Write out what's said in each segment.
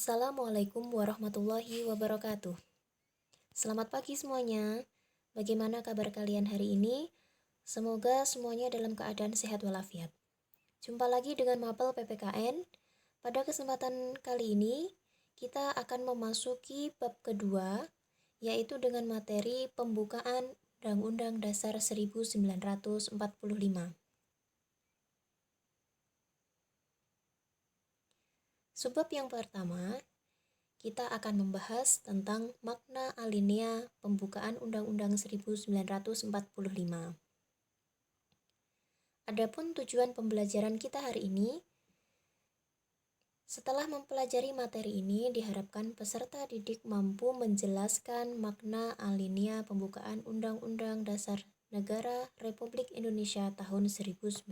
Assalamualaikum warahmatullahi wabarakatuh. Selamat pagi semuanya. Bagaimana kabar kalian hari ini? Semoga semuanya dalam keadaan sehat walafiat. Jumpa lagi dengan Mapel PPKN. Pada kesempatan kali ini, kita akan memasuki bab kedua, yaitu dengan materi pembukaan Undang-Undang Dasar 1945. Subbab yang pertama, kita akan membahas tentang makna alinea pembukaan Undang-Undang 1945. Adapun tujuan pembelajaran kita hari ini, setelah mempelajari materi ini, diharapkan peserta didik mampu menjelaskan makna alinea pembukaan Undang-Undang Dasar Negara Republik Indonesia tahun 1945.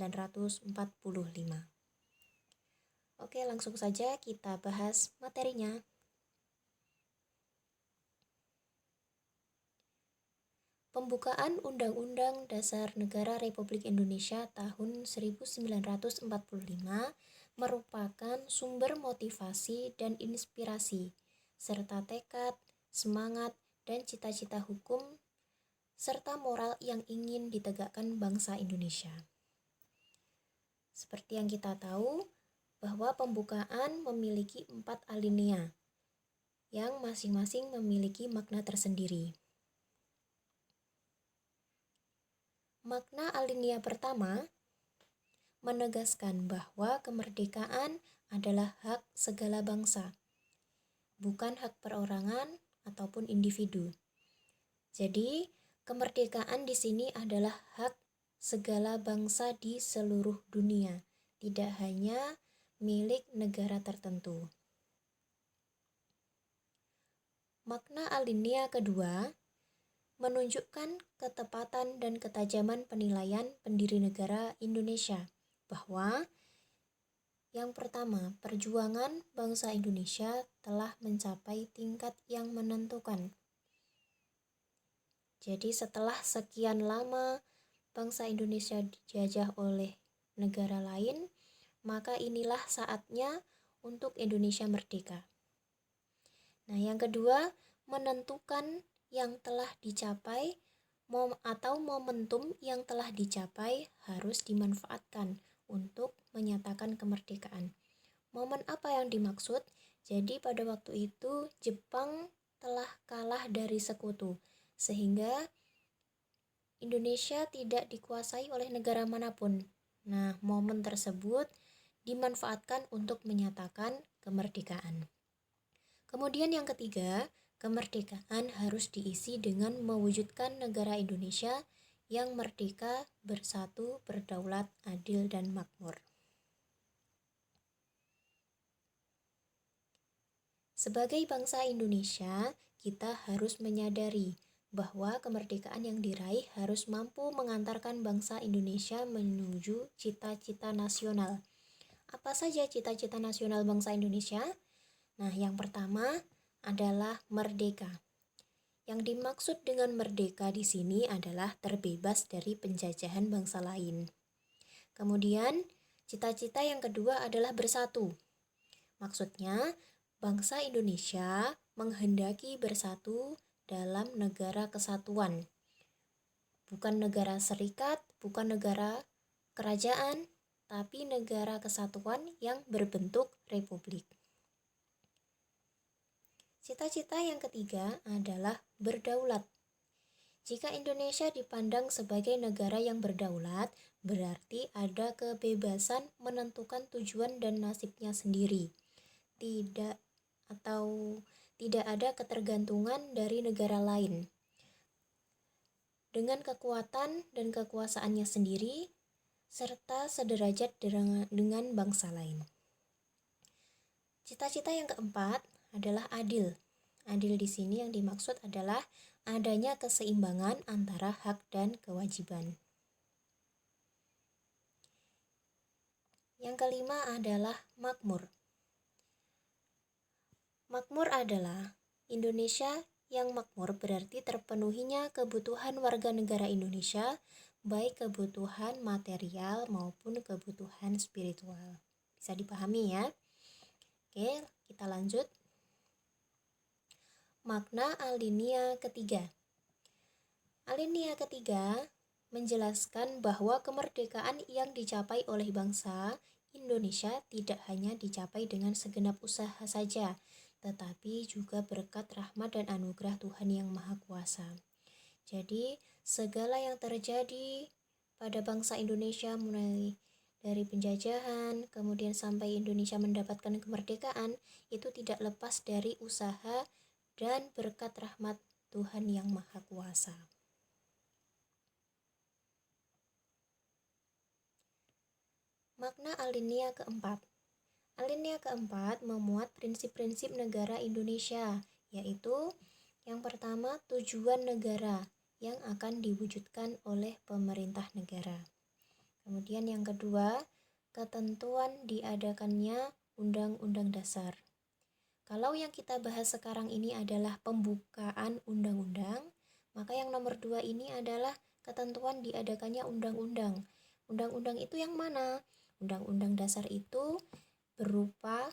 Oke, langsung saja kita bahas materinya. Pembukaan Undang-Undang Dasar Negara Republik Indonesia tahun 1945 merupakan sumber motivasi dan inspirasi, serta tekad, semangat, dan cita-cita hukum, serta moral yang ingin ditegakkan bangsa Indonesia. Seperti yang kita tahu, bahwa pembukaan memiliki 4 alinea, yang masing-masing memiliki makna tersendiri. Makna alinea pertama menegaskan bahwa kemerdekaan adalah hak segala bangsa, bukan hak perorangan ataupun individu. Jadi, kemerdekaan di sini adalah hak segala bangsa di seluruh dunia, tidak hanya milik negara tertentu. Makna alinea kedua menunjukkan ketepatan dan ketajaman penilaian pendiri negara Indonesia bahwa yang pertama, perjuangan bangsa Indonesia telah mencapai tingkat yang menentukan. Jadi setelah sekian lama bangsa Indonesia dijajah oleh negara lain, maka inilah saatnya untuk Indonesia merdeka. Nah, yang kedua, menentukan yang telah dicapai atau momentum yang telah dicapai harus dimanfaatkan untuk menyatakan kemerdekaan. Momen apa yang dimaksud? Jadi pada waktu itu Jepang telah kalah dari sekutu, sehingga Indonesia tidak dikuasai oleh negara manapun. Nah, momen tersebut dimanfaatkan untuk menyatakan kemerdekaan. Kemudian yang ketiga, kemerdekaan harus diisi dengan mewujudkan negara Indonesia yang merdeka, bersatu, berdaulat, adil, dan makmur. Sebagai bangsa Indonesia, kita harus menyadari bahwa kemerdekaan yang diraih harus mampu mengantarkan bangsa Indonesia menuju cita-cita nasional. Apa saja cita-cita nasional bangsa Indonesia? Nah, yang pertama adalah merdeka. Yang dimaksud dengan merdeka di sini adalah terbebas dari penjajahan bangsa lain. Kemudian, cita-cita yang kedua adalah bersatu. Maksudnya, bangsa Indonesia menghendaki bersatu dalam negara kesatuan. Bukan negara serikat, bukan negara kerajaan, tapi negara kesatuan yang berbentuk republik. Cita-cita yang ketiga adalah berdaulat. Jika Indonesia dipandang sebagai negara yang berdaulat, berarti ada kebebasan menentukan tujuan dan nasibnya sendiri. Tidak ada ketergantungan dari negara lain. Dengan kekuatan dan kekuasaannya sendiri, serta sederajat dengan bangsa lain. Cita-cita yang keempat adalah adil. Adil di sini yang dimaksud adalah adanya keseimbangan antara hak dan kewajiban. Yang kelima adalah makmur. Makmur adalah Indonesia yang makmur berarti terpenuhinya kebutuhan warga negara Indonesia, baik kebutuhan material maupun kebutuhan spiritual. Bisa dipahami ya? Oke, kita lanjut. Makna alinea ketiga. Alinea ketiga menjelaskan bahwa kemerdekaan yang dicapai oleh bangsa Indonesia tidak hanya dicapai dengan segenap usaha saja, tetapi juga berkat rahmat dan anugerah Tuhan Yang Maha Kuasa. Jadi, segala yang terjadi pada bangsa Indonesia mulai dari penjajahan, kemudian sampai Indonesia mendapatkan kemerdekaan, itu tidak lepas dari usaha dan berkat rahmat Tuhan Yang Maha Kuasa. Makna alinea keempat. Alinea keempat memuat prinsip-prinsip negara Indonesia, yaitu yang pertama tujuan negara yang akan diwujudkan oleh pemerintah negara. Kemudian yang kedua, ketentuan diadakannya Undang-Undang Dasar. Kalau yang kita bahas sekarang ini adalah pembukaan undang-undang, maka yang nomor 2 ini adalah ketentuan diadakannya undang-undang. Undang-undang itu yang mana? Undang-Undang Dasar itu berupa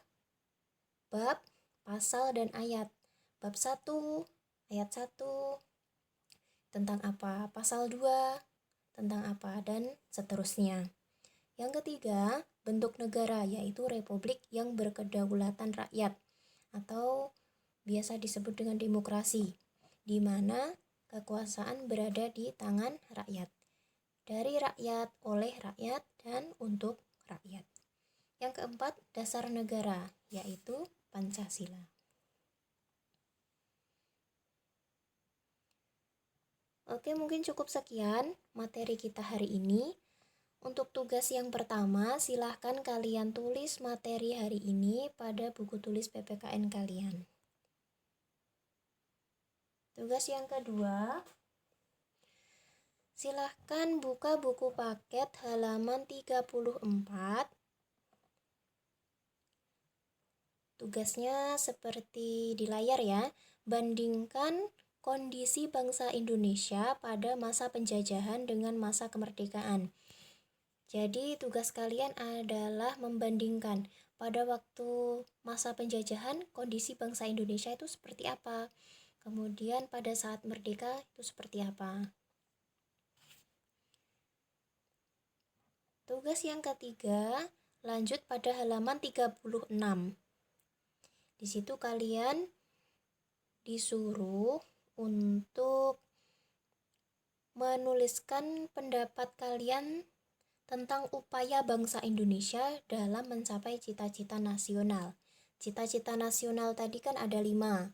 bab, pasal, dan ayat. Bab 1, ayat 1, tentang apa? Pasal 2, tentang apa? Dan seterusnya. Yang ketiga, bentuk negara, yaitu republik yang berkedaulatan rakyat, atau biasa disebut dengan demokrasi, di mana kekuasaan berada di tangan rakyat. Dari rakyat, oleh rakyat, dan untuk rakyat. Yang keempat, dasar negara, yaitu Pancasila. Oke, mungkin cukup sekian materi kita hari ini. Untuk tugas yang pertama, silahkan kalian tulis materi hari ini pada buku tulis PPKN kalian. Tugas yang kedua, silahkan buka buku paket halaman 34. Tugasnya seperti di layar ya. Bandingkan kondisi bangsa Indonesia pada masa penjajahan dengan masa kemerdekaan. Jadi tugas kalian adalah membandingkan pada waktu masa penjajahan kondisi bangsa Indonesia itu seperti apa. Kemudian pada saat merdeka itu seperti apa. Tugas yang ketiga, lanjut pada halaman 36. Di situ kalian disuruh untuk menuliskan pendapat kalian tentang upaya bangsa Indonesia dalam mencapai cita-cita nasional. Cita-cita nasional tadi kan ada 5.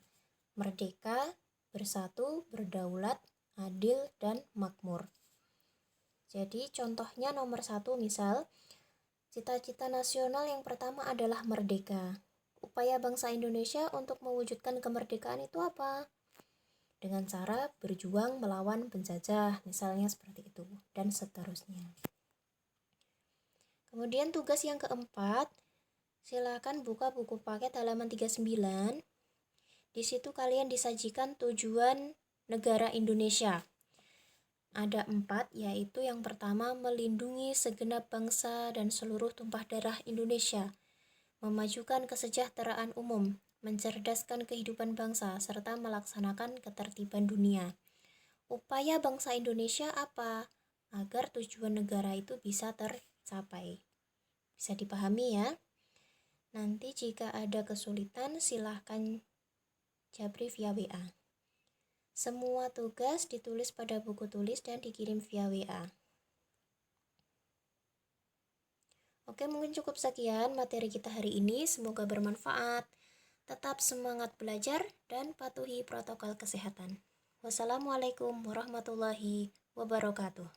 Merdeka, bersatu, berdaulat, adil, dan makmur. Jadi contohnya nomor 1 misal, cita-cita nasional yang pertama adalah merdeka. Upaya bangsa Indonesia untuk mewujudkan kemerdekaan itu apa? Dengan cara berjuang melawan penjajah, misalnya seperti itu, dan seterusnya. Kemudian tugas yang keempat, silakan buka buku paket halaman 39. Di situ kalian disajikan tujuan negara Indonesia. Ada 4, yaitu yang pertama melindungi segenap bangsa dan seluruh tumpah darah Indonesia, memajukan kesejahteraan umum, mencerdaskan kehidupan bangsa, serta melaksanakan ketertiban dunia. Upaya bangsa Indonesia apa? Agar tujuan negara itu bisa tercapai. Bisa dipahami ya? Nanti jika ada kesulitan silahkan japri via WA. Semua tugas ditulis pada buku tulis dan dikirim via WA. Oke, mungkin cukup sekian materi kita hari ini. Semoga bermanfaat. Tetap semangat belajar dan patuhi protokol kesehatan. Wassalamualaikum warahmatullahi wabarakatuh.